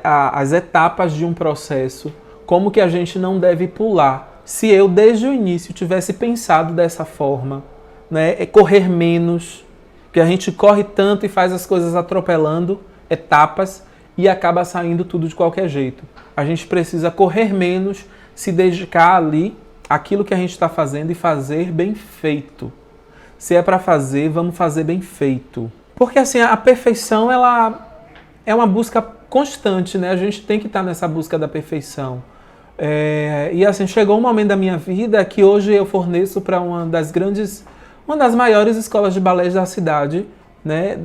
As etapas de um processo, como que a gente não deve pular. Se eu, desde o início, tivesse pensado dessa forma, né, correr menos, que a gente corre tanto e faz as coisas atropelando etapas, e acaba saindo tudo de qualquer jeito. A gente precisa correr menos, se dedicar ali àquilo que a gente está fazendo e fazer bem feito. Se é para fazer, vamos fazer bem feito. Porque assim, a perfeição, ela é uma busca constante, né? A gente tem que estar nessa busca da perfeição. E assim, chegou um momento da minha vida que hoje eu forneço para uma das maiores escolas de balé da cidade, né?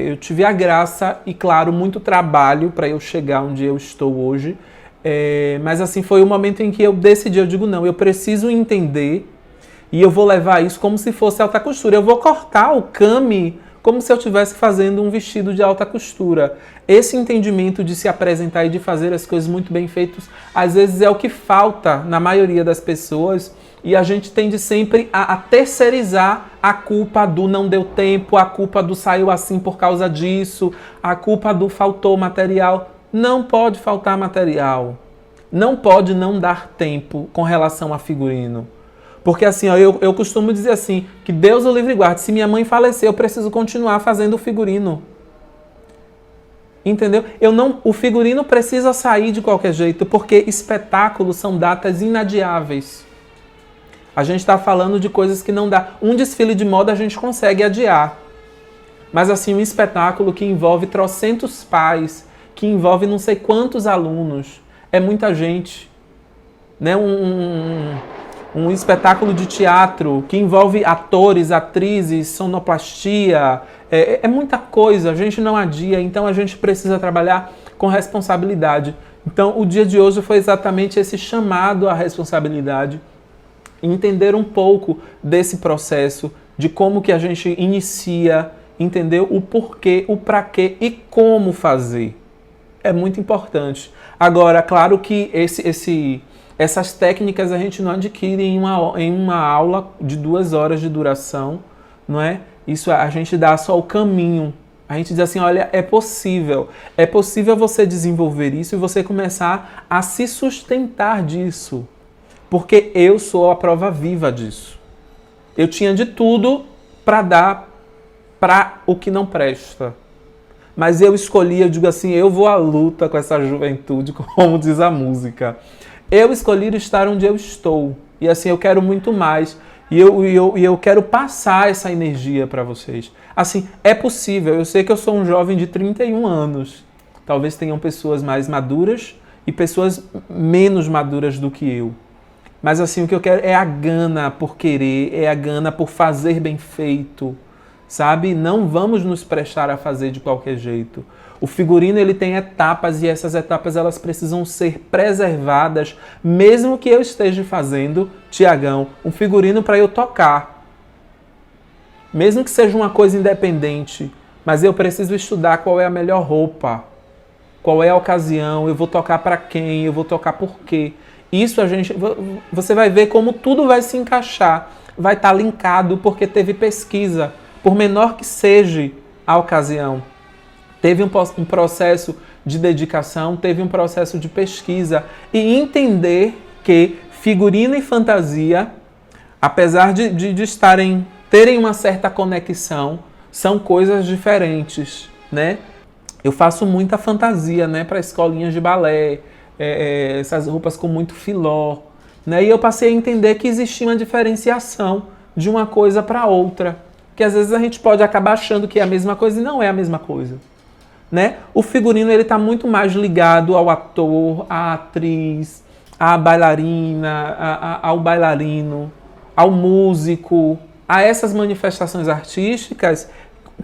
Eu tive a graça e, claro, muito trabalho para eu chegar onde eu estou hoje. Mas assim, foi o momento em que eu decidi, eu digo, não, eu preciso entender e eu vou levar isso como se fosse alta costura. Eu vou cortar o kami como se eu estivesse fazendo um vestido de alta costura. Esse entendimento de se apresentar e de fazer as coisas muito bem feitas, às vezes é o que falta na maioria das pessoas, e a gente tende sempre a terceirizar a culpa do não deu tempo, a culpa do saiu assim por causa disso, a culpa do faltou material. Não pode faltar material. Não pode não dar tempo com relação a figurino. Porque assim, ó, eu costumo dizer assim, que Deus o livre e guarde. Se minha mãe falecer, eu preciso continuar fazendo o figurino. Entendeu? O figurino precisa sair de qualquer jeito, porque espetáculos são datas inadiáveis. A gente está falando de coisas que não dá. Um desfile de moda a gente consegue adiar. Mas assim, um espetáculo que envolve trocentos pais, que envolve não sei quantos alunos, é muita gente. Né? Um espetáculo de teatro que envolve atores, atrizes, sonoplastia, é muita coisa, a gente não adia, então a gente precisa trabalhar com responsabilidade. Então o dia de hoje foi exatamente esse chamado à responsabilidade, entender um pouco desse processo, de como que a gente inicia, entender o porquê, o pra quê e como fazer. É muito importante. Agora, claro que essas técnicas a gente não adquire em uma aula de 2 horas de duração, não é? Isso a gente dá só o caminho. A gente diz assim, olha, é possível você desenvolver isso e você começar a se sustentar disso. Porque eu sou a prova viva disso. Eu tinha de tudo para dar para o que não presta. Mas eu escolhi, eu digo assim, eu vou à luta com essa juventude, como diz a música. Eu escolhi estar onde eu estou. E assim, eu quero muito mais. E eu quero passar essa energia para vocês. Assim, é possível. Eu sei que eu sou um jovem de 31 anos. Talvez tenham pessoas mais maduras e pessoas menos maduras do que eu. Mas assim, o que eu quero é a gana por querer, é a gana por fazer bem feito. Sabe? Não vamos nos prestar a fazer de qualquer jeito. O figurino ele tem etapas e essas etapas elas precisam ser preservadas, mesmo que eu esteja fazendo, Tiagão, um figurino para eu tocar. Mesmo que seja uma coisa independente, mas eu preciso estudar qual é a melhor roupa, qual é a ocasião, eu vou tocar para quem, eu vou tocar por quê. Isso você vai ver como tudo vai se encaixar, vai estar linkado porque teve pesquisa. Por menor que seja a ocasião, teve um processo de dedicação, teve um processo de pesquisa e entender que figurino e fantasia, apesar de terem uma certa conexão, são coisas diferentes, né? Eu faço muita fantasia, né, para escolinhas de balé, essas roupas com muito filó, né? E eu passei a entender que existia uma diferenciação de uma coisa para outra. Que às vezes a gente pode acabar achando que é a mesma coisa e não é a mesma coisa. Né? O figurino está muito mais ligado ao ator, à atriz, à bailarina, ao bailarino, ao músico, a essas manifestações artísticas,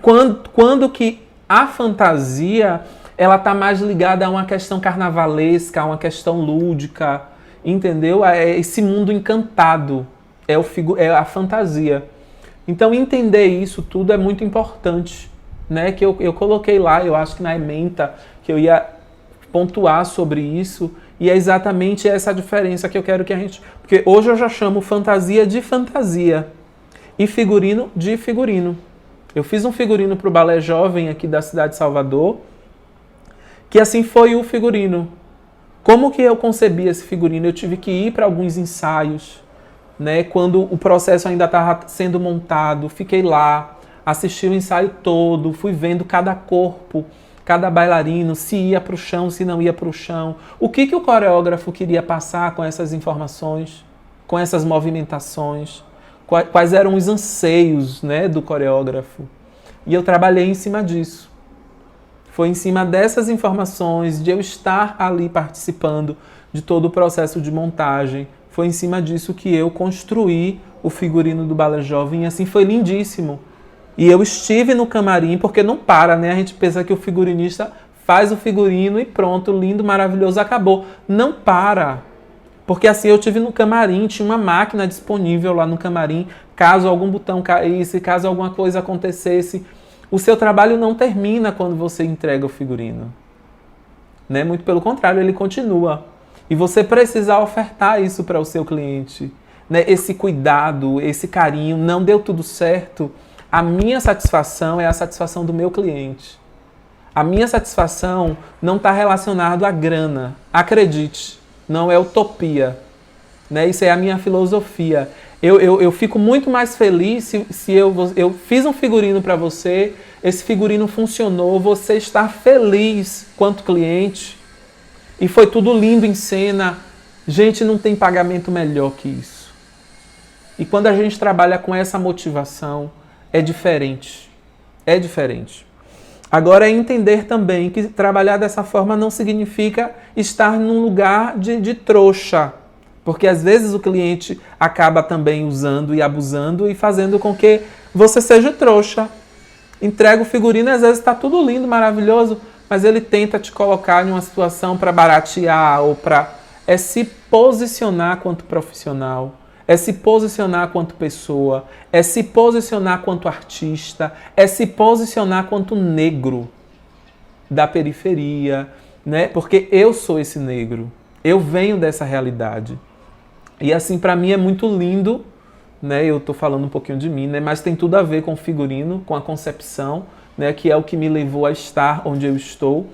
quando que a fantasia ela está mais ligada a uma questão carnavalesca, a uma questão lúdica, entendeu? É esse mundo encantado, é a fantasia. Então, entender isso tudo é muito importante, né? Que eu coloquei lá, eu acho que na ementa, que eu ia pontuar sobre isso, e é exatamente essa diferença que eu quero que a gente... Porque hoje eu já chamo fantasia de fantasia e figurino de figurino. Eu fiz um figurino para o Balé Jovem aqui da cidade de Salvador, que assim foi o figurino. Como que eu concebi esse figurino? Eu tive que ir para alguns ensaios, né, quando o processo ainda estava sendo montado, fiquei lá, assisti o ensaio todo, fui vendo cada corpo, cada bailarino, se ia para o chão, se não ia para o chão. O que o coreógrafo queria passar com essas informações, com essas movimentações, quais eram os anseios, né, do coreógrafo. E eu trabalhei em cima disso. Foi em cima dessas informações, de eu estar ali participando de todo o processo de montagem. Foi em cima disso que eu construí o figurino do Balé Jovem, e assim foi lindíssimo. E eu estive no camarim, porque não para, né? A gente pensa que o figurinista faz o figurino e pronto, lindo, maravilhoso, acabou. Não para. Porque assim, eu estive no camarim, tinha uma máquina disponível lá no camarim, caso algum botão caísse, caso alguma coisa acontecesse. O seu trabalho não termina quando você entrega o figurino, né? Muito pelo contrário, ele continua. E você precisa ofertar isso para o seu cliente, né? Esse cuidado, esse carinho. Não deu tudo certo. A minha satisfação é a satisfação do meu cliente. A minha satisfação não está relacionada à grana. Acredite, não é utopia, né? Isso é a minha filosofia. Eu fico muito mais feliz se eu fiz um figurino para você, esse figurino funcionou, você está feliz quanto cliente e foi tudo lindo em cena. Gente, não tem pagamento melhor que isso. E quando a gente trabalha com essa motivação, é diferente. É diferente. Agora é entender também que trabalhar dessa forma não significa estar num lugar de trouxa. Porque às vezes o cliente acaba também usando e abusando e fazendo com que você seja trouxa. Entrega o figurino e às vezes está tudo lindo, maravilhoso, mas ele tenta te colocar em uma situação para baratear ou para... É se posicionar quanto profissional, é se posicionar quanto pessoa, é se posicionar quanto artista, é se posicionar quanto negro da periferia, né? Porque eu sou esse negro, eu venho dessa realidade. E assim, para mim é muito lindo, né? Eu estou falando um pouquinho de mim, né? Mas tem tudo a ver com o figurino, com a concepção, né? Que é o que me levou a estar onde eu estou.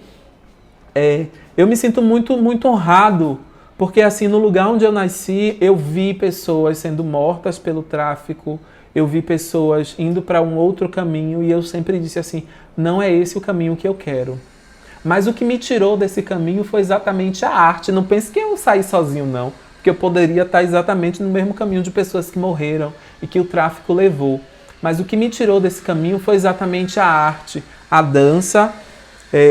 Eu me sinto muito, muito honrado, porque assim, no lugar onde eu nasci, eu vi pessoas sendo mortas pelo tráfico, eu vi pessoas indo para um outro caminho e eu sempre disse assim, não é esse o caminho que eu quero. Mas o que me tirou desse caminho foi exatamente a arte. Não pense que eu saí sozinho, não. Porque eu poderia estar exatamente no mesmo caminho de pessoas que morreram e que o tráfico levou. Mas o que me tirou desse caminho foi exatamente a arte, a dança.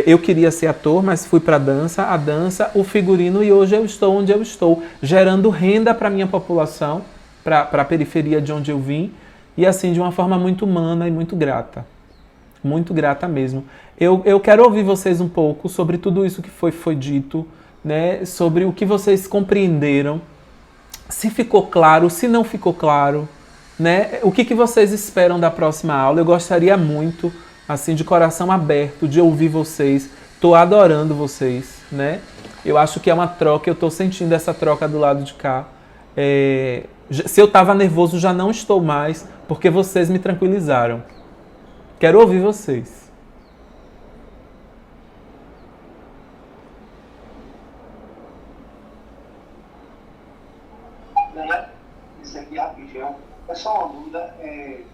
Eu queria ser ator, mas fui para a dança, o figurino, e hoje eu estou onde eu estou, gerando renda para a minha população, para a periferia de onde eu vim, e assim, de uma forma muito humana e muito grata. Muito grata mesmo. Eu quero ouvir vocês um pouco sobre tudo isso que foi dito, né? Sobre o que vocês compreenderam, se ficou claro, se não ficou claro, né? O que vocês esperam da próxima aula. Eu gostaria muito, assim, de coração aberto, de ouvir vocês. Estou adorando vocês, né? Eu acho que é uma troca, eu estou sentindo essa troca do lado de cá. Se eu estava nervoso, já não estou mais, porque vocês me tranquilizaram. Quero ouvir vocês. Isso aqui rapidinho. É só uma dúvida.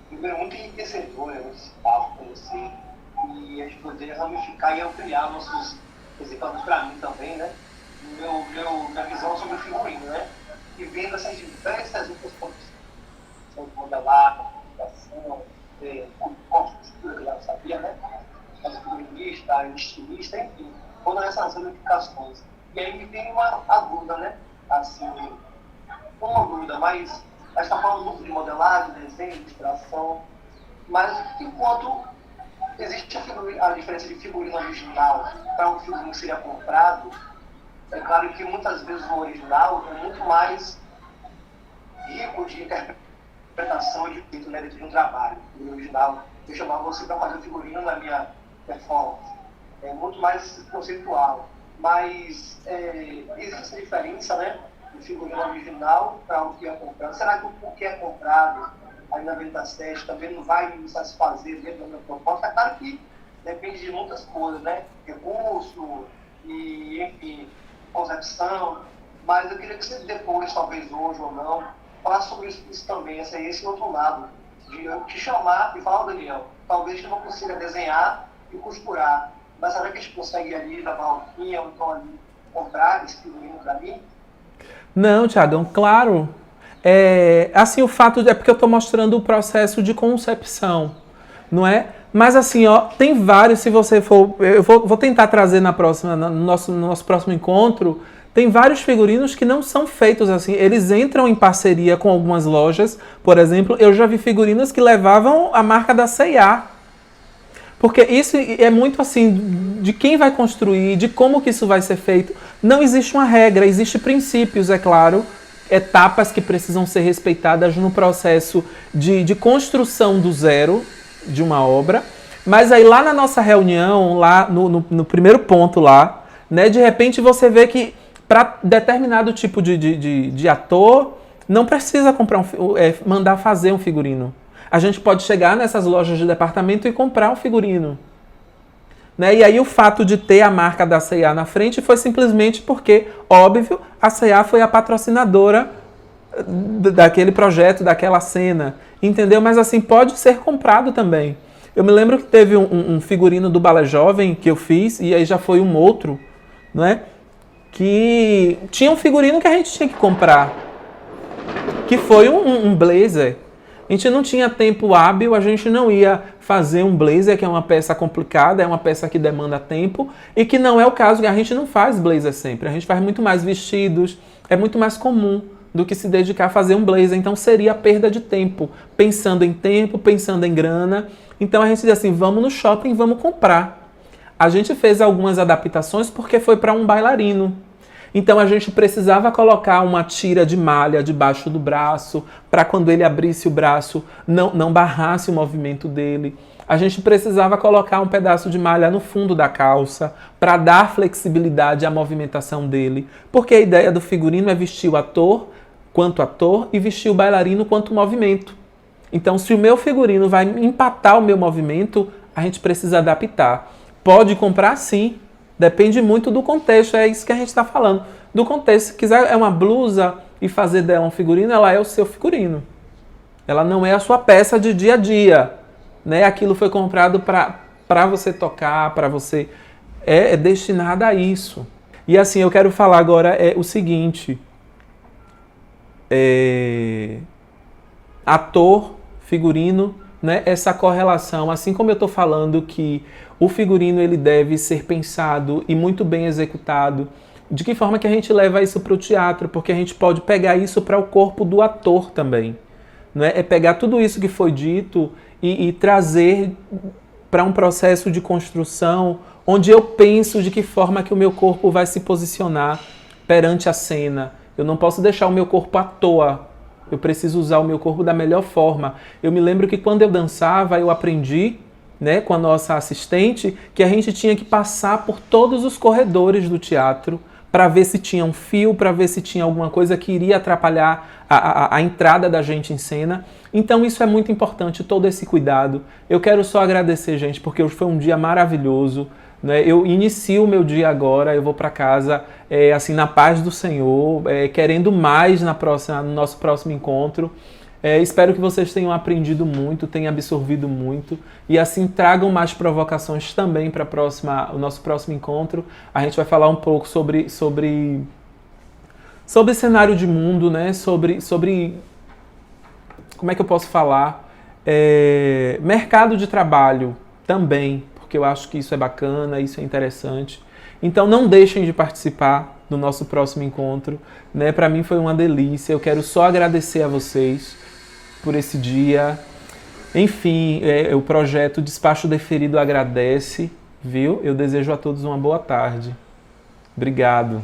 Primeiro, muito enriquecedor esse papo com você. E a gente poder ramificar e ampliar nossos exemplos para mim também, né? Minha visão sobre o figurino, né? E vendo essas diversas outras condições, modelagem, comunicação, costura, que eu já sabia, né? Mas figurinista, estilista, enfim, todas essas ramificações. E aí me vem a dúvida, né? Assim, uma dúvida, mas a gente está falando muito de modelagem, desenho, ilustração, mas enquanto existe a diferença de figurino original para um figurino que seria comprado, é claro que muitas vezes o original é muito mais rico de interpretação e de feito, né, dentro de um trabalho. O original, eu chamava você para fazer o figurino na minha performance. É muito mais conceitual. Mas existe essa diferença, né, do figurino original para o que é comprado. Será que o que é comprado aí na venda sete também não vai me satisfazer dentro da minha proposta? É claro que depende de muitas coisas, né? Recurso e, enfim, concepção. Mas eu queria que você depois, talvez hoje ou não, falasse sobre isso também, esse outro lado. De eu te chamar e falar, Daniel, talvez eu não consiga desenhar e costurar, mas será que a gente consegue ali na barroquinha ou então ali comprar esse figurino para mim? Não, Tiagão, claro. Assim, o fato é porque eu estou mostrando o processo de concepção, não é? Mas assim, ó, tem vários, se você for... Eu vou tentar trazer no nosso próximo encontro, tem vários figurinos que não são feitos assim. Eles entram em parceria com algumas lojas. Por exemplo, eu já vi figurinos que levavam a marca da C&A. Porque isso é muito assim, de quem vai construir, de como que isso vai ser feito. Não existe uma regra, existem princípios, é claro, etapas que precisam ser respeitadas no processo de construção do zero de uma obra. Mas aí lá na nossa reunião, lá no primeiro ponto lá, né, de repente você vê que para determinado tipo de ator, não precisa mandar fazer um figurino. A gente pode chegar nessas lojas de departamento e comprar um figurino. Né? E aí o fato de ter a marca da C&A na frente foi simplesmente porque, óbvio, a C&A foi a patrocinadora daquele projeto, daquela cena. Entendeu? Mas assim, pode ser comprado também. Eu me lembro que teve um figurino do Balé Jovem que eu fiz, e aí já foi um outro, né? Que tinha um figurino que a gente tinha que comprar. Que foi um blazer. A gente não tinha tempo hábil, a gente não ia fazer um blazer, que é uma peça complicada, é uma peça que demanda tempo, e que não é o caso, a gente não faz blazer sempre, a gente faz muito mais vestidos, é muito mais comum do que se dedicar a fazer um blazer, então seria perda de tempo, pensando em grana. Então a gente diz assim, vamos no shopping, vamos comprar. A gente fez algumas adaptações porque foi para um bailarino. Então a gente precisava colocar uma tira de malha debaixo do braço, para quando ele abrisse o braço não barrasse o movimento dele. A gente precisava colocar um pedaço de malha no fundo da calça, para dar flexibilidade à movimentação dele. Porque a ideia do figurino é vestir o ator quanto ator e vestir o bailarino quanto movimento. Então se o meu figurino vai empatar o meu movimento, a gente precisa adaptar. Pode comprar sim. Depende muito do contexto, é isso que a gente está falando. Do contexto, se quiser uma blusa e fazer dela um figurino, ela é o seu figurino. Ela não é a sua peça de dia a dia. Né? Aquilo foi comprado para você tocar, para você... É destinado a isso. E assim, eu quero falar agora o seguinte. Ator, figurino, né? Essa correlação, assim como eu estou falando que o figurino ele deve ser pensado e muito bem executado, de que forma que a gente leva isso para o teatro? Porque a gente pode pegar isso para o corpo do ator também. Né? É pegar tudo isso que foi dito e trazer para um processo de construção onde eu penso de que forma que o meu corpo vai se posicionar perante a cena. Eu não posso deixar o meu corpo à toa. Eu preciso usar o meu corpo da melhor forma. Eu me lembro que quando eu dançava, eu aprendi, né, com a nossa assistente, que a gente tinha que passar por todos os corredores do teatro para ver se tinha um fio, para ver se tinha alguma coisa que iria atrapalhar a entrada da gente em cena. Então isso é muito importante, todo esse cuidado. Eu quero só agradecer, gente, porque hoje foi um dia maravilhoso. Né? Eu inicio o meu dia agora, eu vou para casa assim, na paz do Senhor, querendo mais no nosso próximo encontro. Espero que vocês tenham aprendido muito, tenham absorvido muito e assim tragam mais provocações também para o nosso próximo encontro. A gente vai falar um pouco sobre cenário de mundo, né? Sobre como é que eu posso falar? Mercado de trabalho também, porque eu acho que isso é bacana, isso é interessante. Então não deixem de participar do nosso próximo encontro. Né? Para mim foi uma delícia, eu quero só agradecer a vocês por esse dia. Enfim, o projeto Despacho Deferido agradece, viu? Eu desejo a todos uma boa tarde. Obrigado.